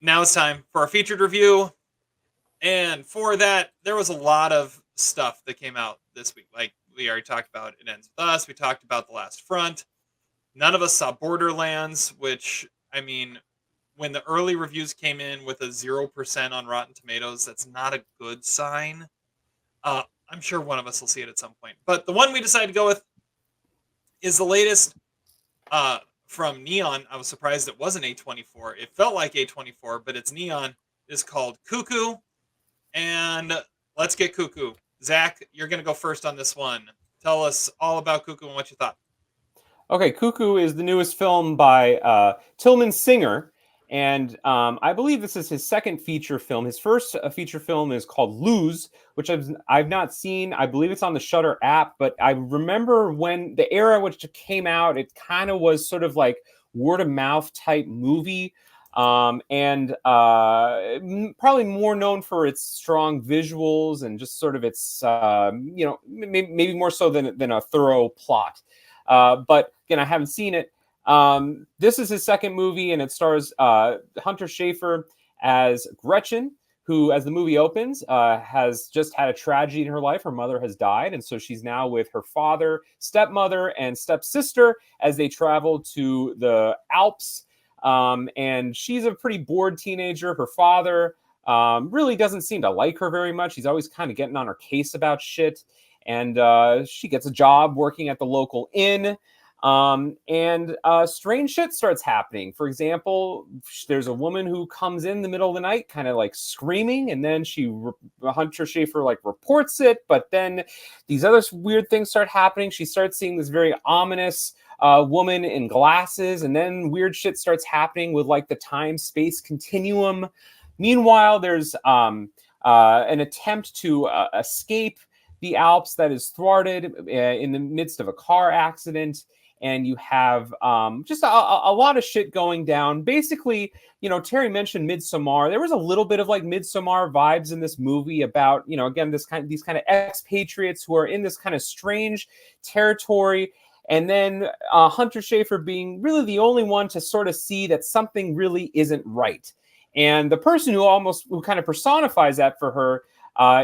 Now it's time for our featured review. And for that, there was a lot of stuff that came out this week. Like we already talked about It Ends With Us. We talked about The Last Front. None of us saw Borderlands, which, I mean, when the early reviews came in with a 0% on Rotten Tomatoes, that's not a good sign. I'm sure one of us will see it at some point. But the one we decided to go with is the latest from Neon. I was surprised it wasn't A24. It felt like A24, but it's Neon. It's called Cuckoo. And let's get Cuckoo. Zach, you're going to go first on this one. Tell us all about Cuckoo and what you thought. Okay, Cuckoo is the newest film by Tilman Singer, and I believe this is his second feature film. His first feature film is called Lose, which I've not seen. I believe it's on the Shudder app, but I remember when the era which it came out, it kind of was sort of like word of mouth type movie. And probably more known for its strong visuals and just sort of its, maybe more so than a thorough plot. But again, I haven't seen it. This is his second movie, and it stars Hunter Schafer as Gretchen, who, as the movie opens, has just had a tragedy in her life. Her mother has died, and so she's now with her father, stepmother, and stepsister as they travel to the Alps. And she's a pretty bored teenager. Her father really doesn't seem to like her very much. He's always kind of getting on her case about shit. And she gets a job working at the local inn. And strange shit starts happening. For example, there's a woman who comes in the middle of the night, kind of like screaming, and then Hunter Schafer like reports it. But then these other weird things start happening. She starts seeing this very ominous woman in glasses, and then weird shit starts happening with like the time-space continuum. Meanwhile, there's an attempt to escape the Alps that is thwarted in the midst of a car accident. And you have just a lot of shit going down. Basically, Terry mentioned Midsommar. There was a little bit of like Midsommar vibes in this movie about, again, these kind of expatriates who are in this kind of strange territory. And then Hunter Schafer being really the only one to sort of see that something really isn't right. And the person who kind of personifies that for her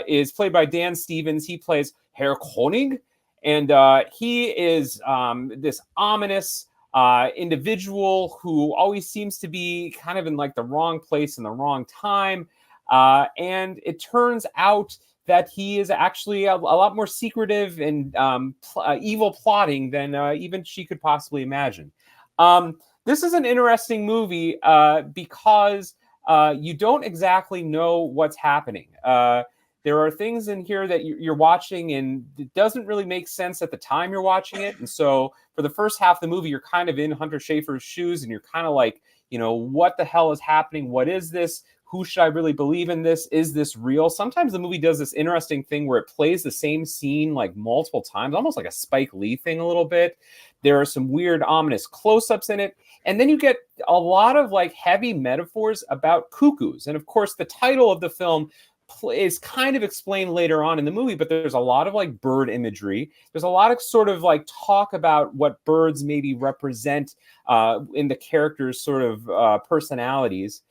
is played by Dan Stevens. He plays Herr Koenig, and he is this ominous individual who always seems to be kind of in like the wrong place in the wrong time. And it turns out that he is actually a lot more secretive and evil plotting than even she could possibly imagine. This is an interesting movie because you don't exactly know what's happening. There are things in here that you're watching, and it doesn't really make sense at the time you're watching it. And so for the first half of the movie, you're kind of in Hunter Schafer's shoes, and you're kind of like, what the hell is happening? What is this? Who should I really believe in this? Is this real? Sometimes the movie does this interesting thing where it plays the same scene like multiple times, almost like a Spike Lee thing a little bit. There are some weird, ominous close-ups in it. And then you get a lot of like heavy metaphors about cuckoos. And of course, the title of the film is kind of explained later on in the movie, but there's a lot of like bird imagery. There's a lot of sort of like talk about what birds maybe represent in the characters' sort of personalities.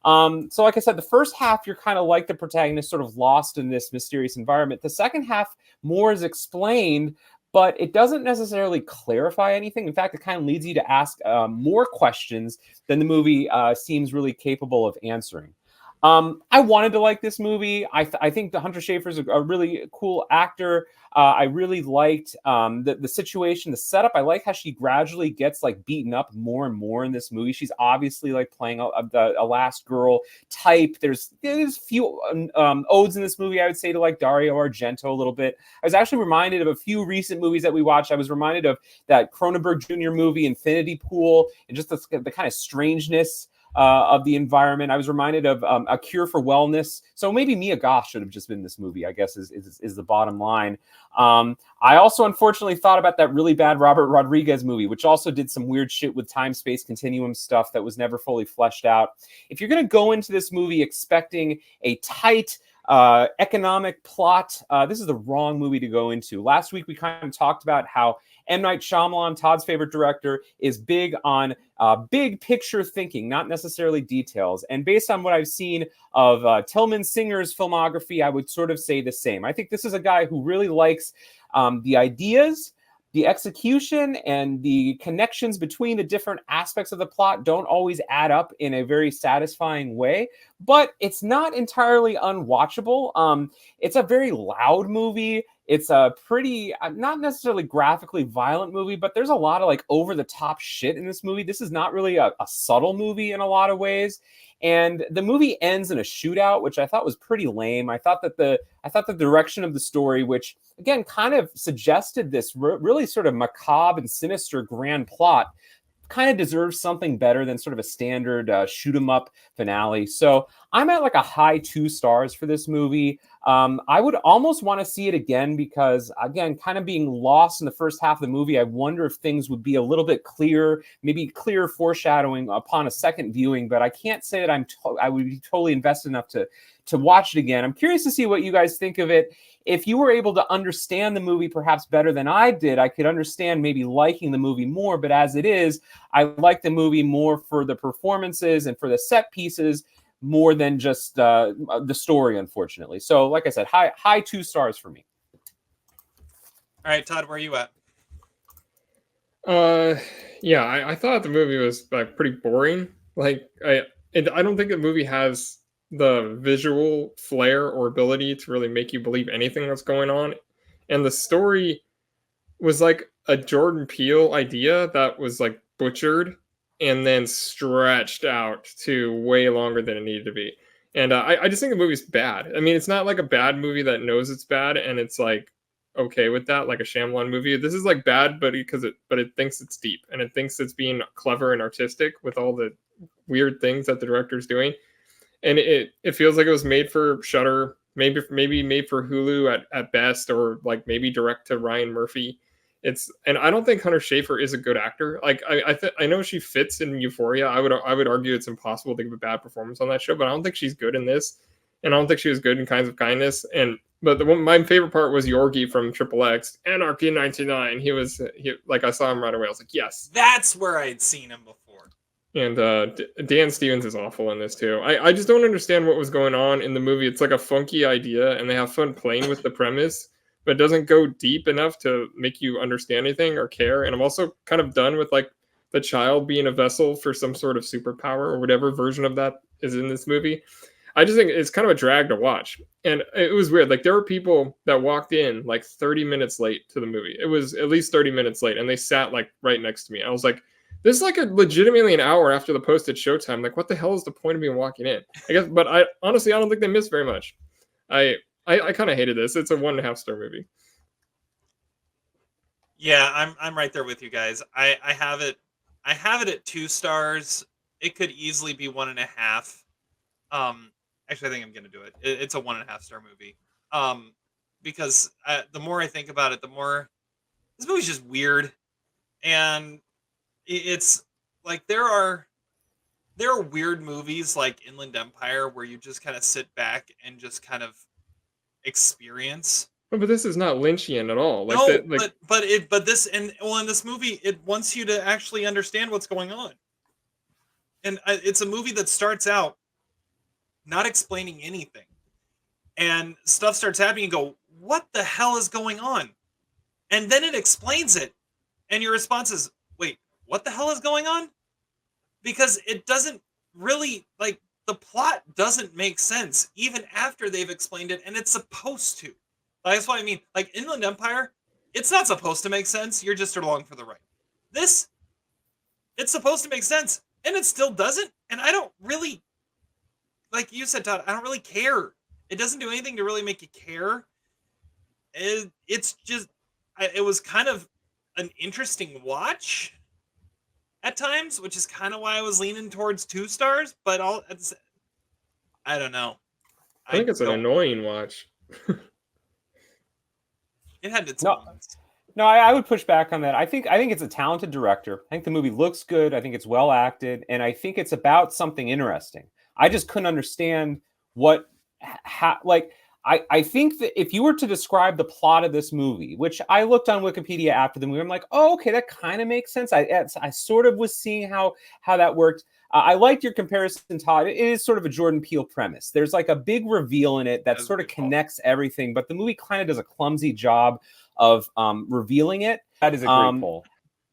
So like I said, the first half, you're kind of like the protagonist sort of lost in this mysterious environment. The second half, more is explained, but it doesn't necessarily clarify anything. In fact, it kind of leads you to ask more questions than the movie seems really capable of answering. I wanted to like this movie. I think the Hunter Schafer is a really cool actor. I really liked the situation, the setup. I like how she gradually gets like beaten up more and more in this movie. She's obviously like playing a last girl type. There's a few odes in this movie, I would say, to like Dario Argento a little bit. I was actually reminded of a few recent movies that we watched. I was reminded of that Cronenberg Jr. movie, Infinity Pool, and just the kind of strangeness of the environment. I was reminded of A Cure for Wellness. So maybe Mia Goth should have just been in this movie, I guess, is the bottom line. I also unfortunately thought about that really bad Robert Rodriguez movie, which also did some weird shit with time-space continuum stuff that was never fully fleshed out. If you're going to go into this movie expecting a tight, economic plot. This is the wrong movie to go into. Last week we kind of talked about how M. Night Shyamalan, Todd's favorite director, is big on big picture thinking, not necessarily details. And based on what I've seen of Tilman Singer's filmography, I would sort of say the same. I think this is a guy who really likes the ideas, the execution, and the connections between the different aspects of the plot don't always add up in a very satisfying way, but it's not entirely unwatchable. It's a very loud movie. It's a pretty, not necessarily graphically violent movie, but there's a lot of like over the top shit in this movie. This is not really a subtle movie in a lot of ways. And the movie ends in a shootout, which I thought was pretty lame. I thought the direction of the story, which again kind of suggested this really sort of macabre and sinister grand plot, kind of deserves something better than sort of a standard shoot 'em up finale. So I'm at like a high 2 stars for this movie. I would almost want to see it again because, again, kind of being lost in the first half of the movie, I wonder if things would be a little bit clearer, maybe clear foreshadowing upon a second viewing. But I can't say that I would be totally invested enough to watch it again. I'm curious to see what you guys think of it. If you were able to understand the movie perhaps better than I did, I could understand maybe liking the movie more. But as it is, I like the movie more for the performances and for the set pieces more than just the story, unfortunately. So, like I said, high 2 stars for me. All right, Todd, where are you at? Yeah, I thought the movie was like pretty boring. Like, I don't think the movie has the visual flair or ability to really make you believe anything that's going on. And the story was like a Jordan Peele idea that was like butchered and then stretched out to way longer than it needed to be. And I just think the movie's bad. I mean, it's not like a bad movie that knows it's bad and it's like okay with that, like a Shyamalan movie. This is like bad, but it thinks it's deep and it thinks it's being clever and artistic with all the weird things that the director's doing. And it feels like it was made for Shudder, maybe made for Hulu at best, or like maybe direct to Ryan Murphy. And I don't think Hunter Schafer is a good actor. Like I know she fits in Euphoria. I would argue it's impossible to give a bad performance on that show, but I don't think she's good in this, and I don't think she was good in Kinds of Kindness. But my favorite part was Yorgi from Triple X, Anarchy 99. He like I saw him right away. I was like, yes, that's where I'd seen him before. And Dan Stevens is awful in this too. I just don't understand what was going on in the movie. It's like a funky idea, and they have fun playing with the premise, but it doesn't go deep enough to make you understand anything or care. And I'm also kind of done with like the child being a vessel for some sort of superpower or whatever version of that is in this movie. I just think it's kind of a drag to watch. And it was weird. Like there were people that walked in like 30 minutes late to the movie. It was at least 30 minutes late, and they sat like right next to me. I was like, this is like legitimately an hour after the posted showtime. Like, what the hell is the point of me walking in? I guess, but I honestly don't think they missed very much. I kind of hated this. It's a 1.5 star movie. Yeah, I'm right there with you guys. I have it at 2 stars. It could easily be 1.5. Actually, I think I'm gonna do it. It's a 1.5 star movie. Because the more I think about it, the more this movie's just weird, and it's like there are weird movies like Inland Empire where you just kind of sit back and just kind of experience. But this is not Lynchian at all. Like no, like, but this in this movie it wants you to actually understand what's going on, and it's a movie that starts out not explaining anything, and stuff starts happening. You go, what the hell is going on? And then it explains it, and your response is, wait, what the hell is going on? Because it doesn't really, like, the plot doesn't make sense even after they've explained it, and it's supposed to. That's what I mean. Like, Inland Empire, it's not supposed to make sense. You're just along for the ride. This, it's supposed to make sense, and it still doesn't. And I don't really, like you said, Todd, I don't really care. It doesn't do anything to really make you care. It's just, it was kind of an interesting watch at times, which is kind of why I was leaning towards 2 stars. But I don't know. I think it's an annoying watch. It had its moments. No, I would push back on that. I think it's a talented director. I think the movie looks good. I think it's well acted, and I think it's about something interesting. I just couldn't understand like I think that if you were to describe the plot of this movie, which I looked on Wikipedia after the movie, I'm like, oh, okay, that kind of makes sense. I sort of was seeing how that worked. I liked your comparison, Todd. It is sort of a Jordan Peele premise. There's like a big reveal in it that That's sort of a good call. connects everything, but the movie kind of does a clumsy job of revealing it. That is a great poll.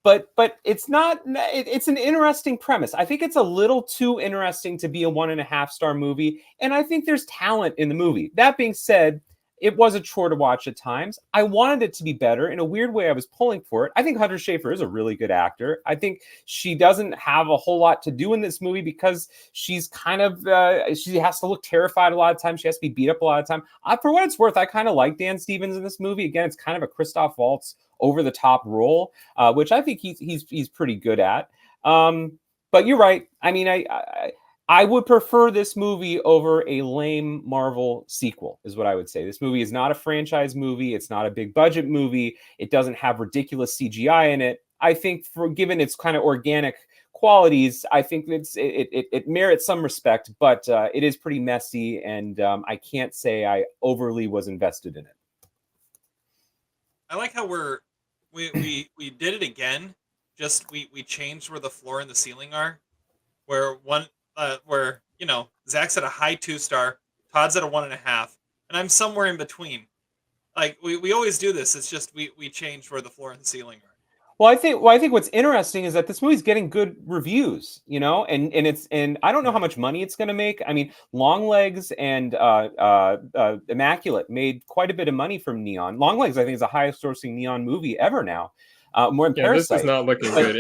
But it's not. It's an interesting premise. I think it's a little too interesting to be a 1.5-star movie, and I think there's talent in the movie. That being said, it was a chore to watch at times. I wanted it to be better. In a weird way, I was pulling for it. I think Hunter Schafer is a really good actor. I think she doesn't have a whole lot to do in this movie because she's kind of she has to look terrified a lot of times. She has to be beat up a lot of time. For what it's worth, I kind of like Dan Stevens in this movie. Again, it's kind of a Christoph Waltz over the top role, which I think he's pretty good at. But you're right. I mean, I would prefer this movie over a lame Marvel sequel, is what I would say. This movie is not a franchise movie. It's not a big budget movie. It doesn't have ridiculous CGI in it. I think, given its kind of organic qualities, I think it merits some respect, but it is pretty messy, and I can't say I overly was invested in it. I like how we did it again. Just we changed where the floor and the ceiling are. Where Zach's at a high 2-star, Todd's at a 1.5, and I'm somewhere in between. Like we always do this. It's just we change where the floor and the ceiling are. Well, I think what's interesting is that this movie's getting good reviews, and I don't know how much money it's going to make. I mean, Longlegs and Immaculate made quite a bit of money from Neon. Longlegs, I think, is the highest grossing Neon movie ever now. More than Parasite. This is not looking good.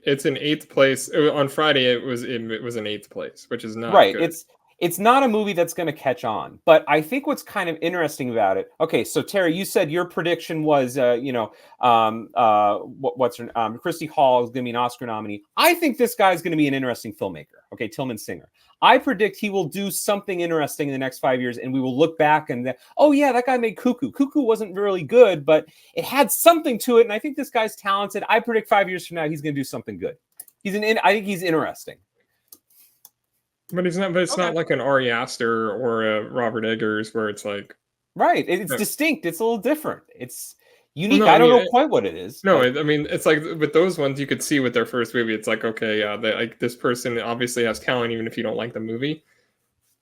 It's in 8th place on Friday. It was in 8th place, which is not right. Good. It's not a movie that's going to catch on, but I think what's kind of interesting about it. Okay, so Terry, you said your prediction was, what's her Christy Hall is going to be an Oscar nominee. I think this guy's going to be an interesting filmmaker. Okay, Tilman Singer. I predict he will do something interesting in the next 5 years, and we will look back and oh yeah, that guy made Cuckoo. Cuckoo wasn't really good, but it had something to it, and I think this guy's talented. I predict 5 years from now he's going to do something good. I think he's interesting. But it's not. But it's not like an Ari Aster or a Robert Eggers, where it's like right. It's distinct. It's a little different. It's unique. Well, no, I don't know quite what it is. No, I mean, it's like with those ones, you could see with their first movie, it's like, okay, like this person obviously has talent, even if you don't like the movie.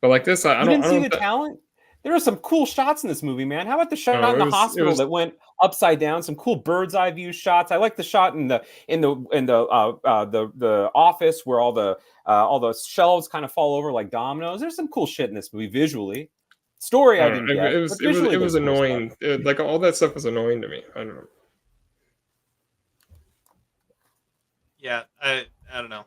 But like this, I don't see the talent. There are some cool shots in this movie, man. How about the shot in the hospital that went upside down? Some cool bird's eye view shots. I like the shot in the office where all the shelves kind of fall over like dominoes. There's some cool shit in this movie visually. Story, I didn't get. It was annoying. Like all that stuff was annoying to me. I don't know. Yeah, I don't know.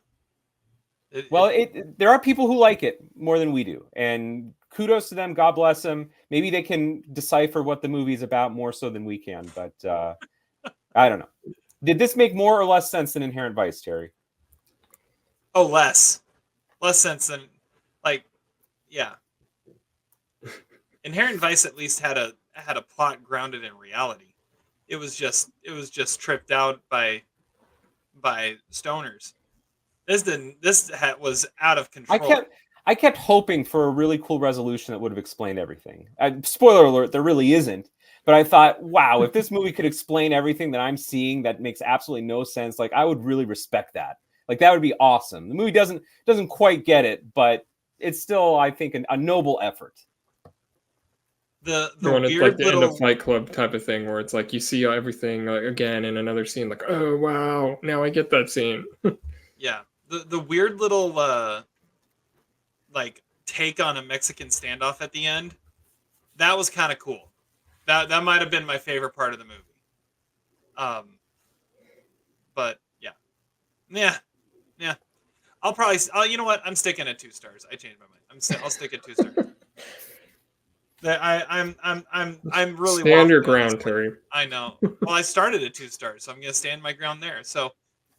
There are people who like it more than we do, and kudos to them. God bless them. Maybe they can decipher what the movie is about more so than we can. But I don't know. Did this make more or less sense than Inherent Vice, Terry? Oh, less sense than yeah. Inherent Vice at least had a plot grounded in reality. It was just tripped out by stoners. This was out of control. I kept hoping for a really cool resolution that would have explained everything. Spoiler alert, there really isn't. But I thought, wow, if this movie could explain everything that I'm seeing that makes absolutely no sense, like I would really respect that. Like that would be awesome. The movie doesn't quite get it, but it's still, I think, a noble effort. The when weird it's like the little end of Fight Club type of thing, where it's like you see everything again in another scene, like, oh wow, now I get that scene. Yeah, the weird little take on a Mexican standoff at the end, that was kind of cool. That might have been my favorite part of the movie. But yeah. You know what? I'm sticking at 2 stars. I changed my mind. I'll stick at 2 stars. I'm really stand your ground, Terry. I know. Well, I started at 2 stars, so I'm gonna stand my ground there. So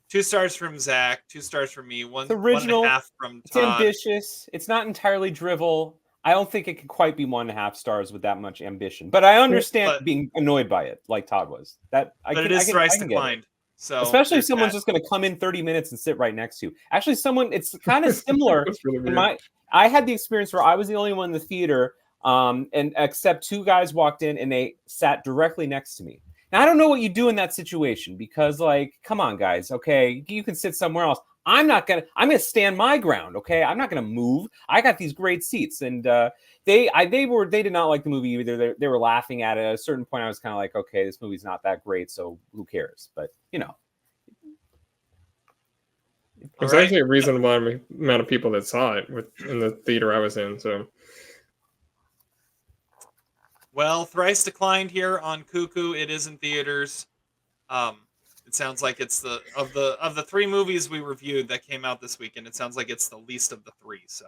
2 stars from Zach, 2 stars from me, one original, 1.5 from Todd. It's ambitious. It's not entirely drivel. I don't think it could quite be 1.5 stars with that much ambition. But I understand being annoyed by it, like Todd was. It is thrice declined. So especially if someone's just going to come in 30 minutes and sit right next to you. Actually, it's kind of similar. That's really weird. I had the experience where I was the only one in the theater. and except two guys walked in and they sat directly next to me. Now, I don't know what you do in that situation because, like, come on, guys. Okay, you can sit somewhere else. I'm gonna stand my ground. Okay, I'm not gonna move. I got these great seats, and they did not like the movie either. They were laughing at it. At a certain point, I was kind of like, okay, this movie's not that great, so who cares? But you know, There's actually a reasonable amount of people that saw it in the theater I was in. So, Well, thrice declined here on Cuckoo. It is in theaters. It sounds like it's of the three movies we reviewed that came out this weekend. It sounds like it's the least of the three. So